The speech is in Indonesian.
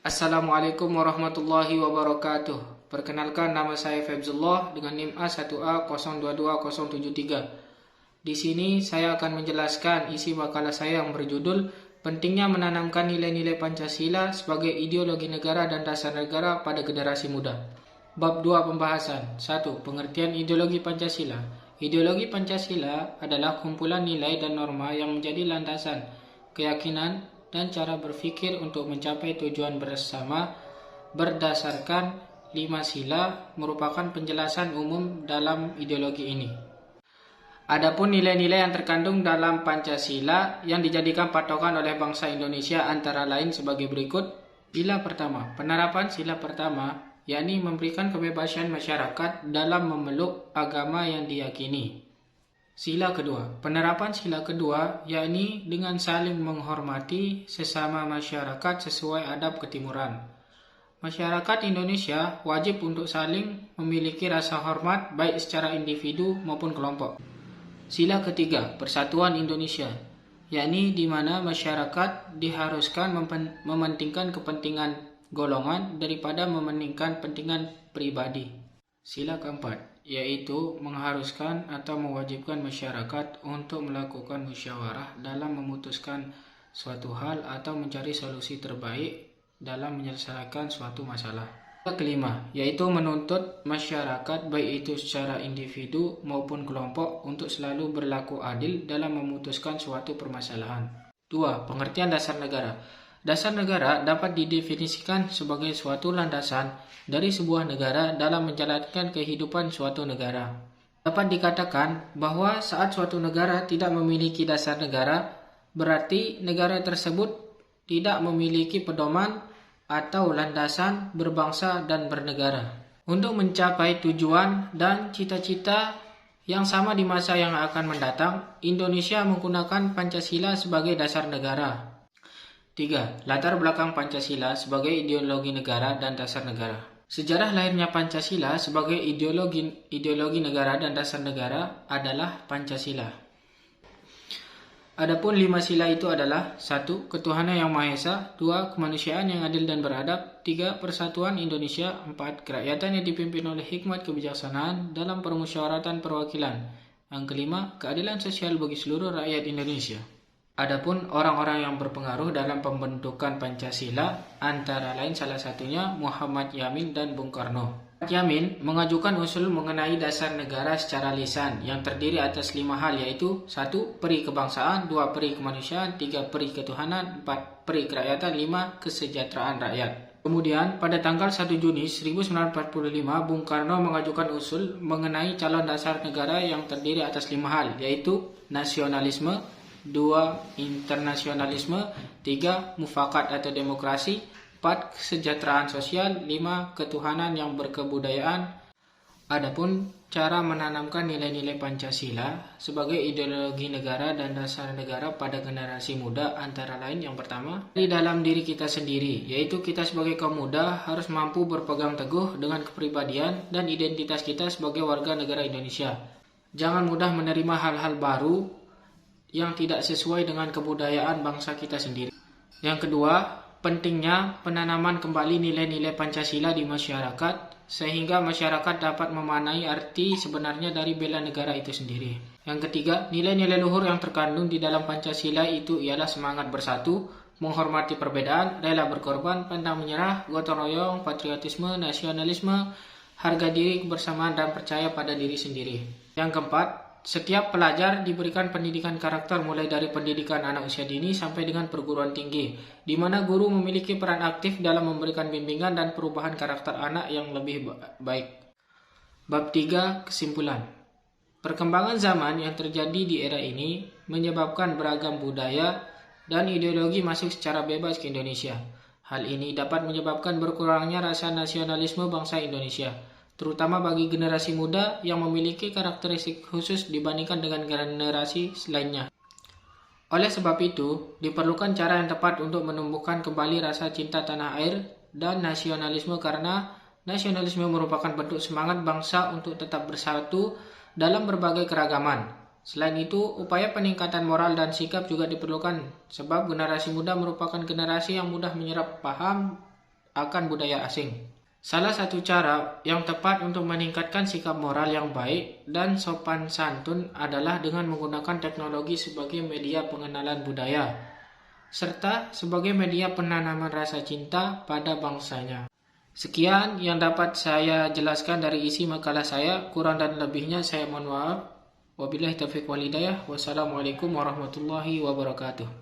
Assalamualaikum warahmatullahi wabarakatuh. Perkenalkan, nama saya Febzullah dengan NIM A1A022073. Di sini saya akan menjelaskan isi makalah saya yang berjudul Pentingnya Menanamkan Nilai-Nilai Pancasila sebagai Ideologi Negara dan Dasar Negara pada Generasi Muda. Bab 2 pembahasan. 1. Pengertian ideologi Pancasila. Ideologi Pancasila adalah kumpulan nilai dan norma yang menjadi landasan keyakinan dan cara berpikir untuk mencapai tujuan bersama berdasarkan 5 sila merupakan penjelasan umum dalam ideologi ini. Adapun nilai-nilai yang terkandung dalam Pancasila yang dijadikan patokan oleh bangsa Indonesia antara lain sebagai berikut. Sila pertama, penerapan sila pertama, yakni memberikan kebebasan masyarakat dalam memeluk agama yang diyakini. Sila kedua, penerapan sila kedua, yakni dengan saling menghormati sesama masyarakat sesuai adab ketimuran. Masyarakat Indonesia wajib untuk saling memiliki rasa hormat baik secara individu maupun kelompok. Sila ketiga, persatuan Indonesia, yakni di mana masyarakat diharuskan mementingkan kepentingan golongan daripada mementingkan kepentingan pribadi. Sila keempat, yaitu mengharuskan atau mewajibkan masyarakat untuk melakukan musyawarah dalam memutuskan suatu hal atau mencari solusi terbaik dalam menyelesaikan suatu masalah. Sila kelima, yaitu menuntut masyarakat baik itu secara individu maupun kelompok untuk selalu berlaku adil dalam memutuskan suatu permasalahan. 2. Pengertian dasar negara. Dasar negara dapat didefinisikan sebagai suatu landasan dari sebuah negara dalam menjalankan kehidupan suatu negara. Dapat dikatakan bahwa saat suatu negara tidak memiliki dasar negara, berarti negara tersebut tidak memiliki pedoman atau landasan berbangsa dan bernegara. Untuk mencapai tujuan dan cita-cita yang sama di masa yang akan mendatang, Indonesia menggunakan Pancasila sebagai dasar negara. 3. Latar belakang Pancasila sebagai ideologi negara dan dasar negara. Sejarah lahirnya Pancasila sebagai ideologi negara dan dasar negara adalah Pancasila. Adapun 5 sila itu adalah 1. Ketuhanan yang Maha Esa. 2. Kemanusiaan yang adil dan beradab. 3. Persatuan Indonesia. 4. Kerakyatan yang dipimpin oleh hikmat kebijaksanaan dalam permusyawaratan perwakilan. Yang kelima, keadilan sosial bagi seluruh rakyat Indonesia. Adapun orang-orang yang berpengaruh dalam pembentukan Pancasila antara lain salah satunya Muhammad Yamin dan Bung Karno. Yamin mengajukan usul mengenai dasar negara secara lisan yang terdiri atas 5 hal, yaitu 1. Peri kebangsaan, 2. Peri kemanusiaan, 3. Peri ketuhanan, 4. Peri kerakyatan, 5. Kesejahteraan rakyat. Kemudian pada tanggal 1 Juni 1945 Bung Karno mengajukan usul mengenai calon dasar negara yang terdiri atas 5 hal, yaitu nasionalisme, 2. Internasionalisme, 3. Mufakat atau demokrasi, 4. Kesejahteraan sosial, 5. Ketuhanan yang berkebudayaan. Adapun cara menanamkan nilai-nilai Pancasila sebagai ideologi negara dan dasar negara pada generasi muda antara lain yang pertama, di dalam diri kita sendiri, yaitu kita sebagai kaum muda harus mampu berpegang teguh dengan kepribadian dan identitas kita sebagai warga negara Indonesia. Jangan mudah menerima hal-hal baru yang tidak sesuai dengan kebudayaan bangsa kita sendiri. Yang kedua, pentingnya penanaman kembali nilai-nilai Pancasila di masyarakat sehingga masyarakat dapat memaknai arti sebenarnya dari bela negara itu sendiri. Yang ketiga, nilai-nilai luhur yang terkandung di dalam Pancasila itu ialah semangat bersatu, menghormati perbedaan, rela berkorban, pantang menyerah, gotong royong, patriotisme, nasionalisme, harga diri, kebersamaan, dan percaya pada diri sendiri. Yang keempat, setiap pelajar diberikan pendidikan karakter mulai dari pendidikan anak usia dini sampai dengan perguruan tinggi, di mana guru memiliki peran aktif dalam memberikan bimbingan dan perubahan karakter anak yang lebih baik. Bab 3. Kesimpulan. Perkembangan zaman yang terjadi di era ini menyebabkan beragam budaya dan ideologi masuk secara bebas ke Indonesia. Hal ini dapat menyebabkan berkurangnya rasa nasionalisme bangsa Indonesia, terutama bagi generasi muda yang memiliki karakteristik khusus dibandingkan dengan generasi lainnya. Oleh sebab itu, diperlukan cara yang tepat untuk menumbuhkan kembali rasa cinta tanah air dan nasionalisme, karena nasionalisme merupakan bentuk semangat bangsa untuk tetap bersatu dalam berbagai keragaman. Selain itu, upaya peningkatan moral dan sikap juga diperlukan, sebab generasi muda merupakan generasi yang mudah menyerap paham akan budaya asing. Salah satu cara yang tepat untuk meningkatkan sikap moral yang baik dan sopan santun adalah dengan menggunakan teknologi sebagai media pengenalan budaya, serta sebagai media penanaman rasa cinta pada bangsanya. Sekian yang dapat saya jelaskan dari isi makalah saya. Kurang dan lebihnya saya mohon maaf. Wabillahi taufiq wal hidayah. Wassalamualaikum warahmatullahi wabarakatuh.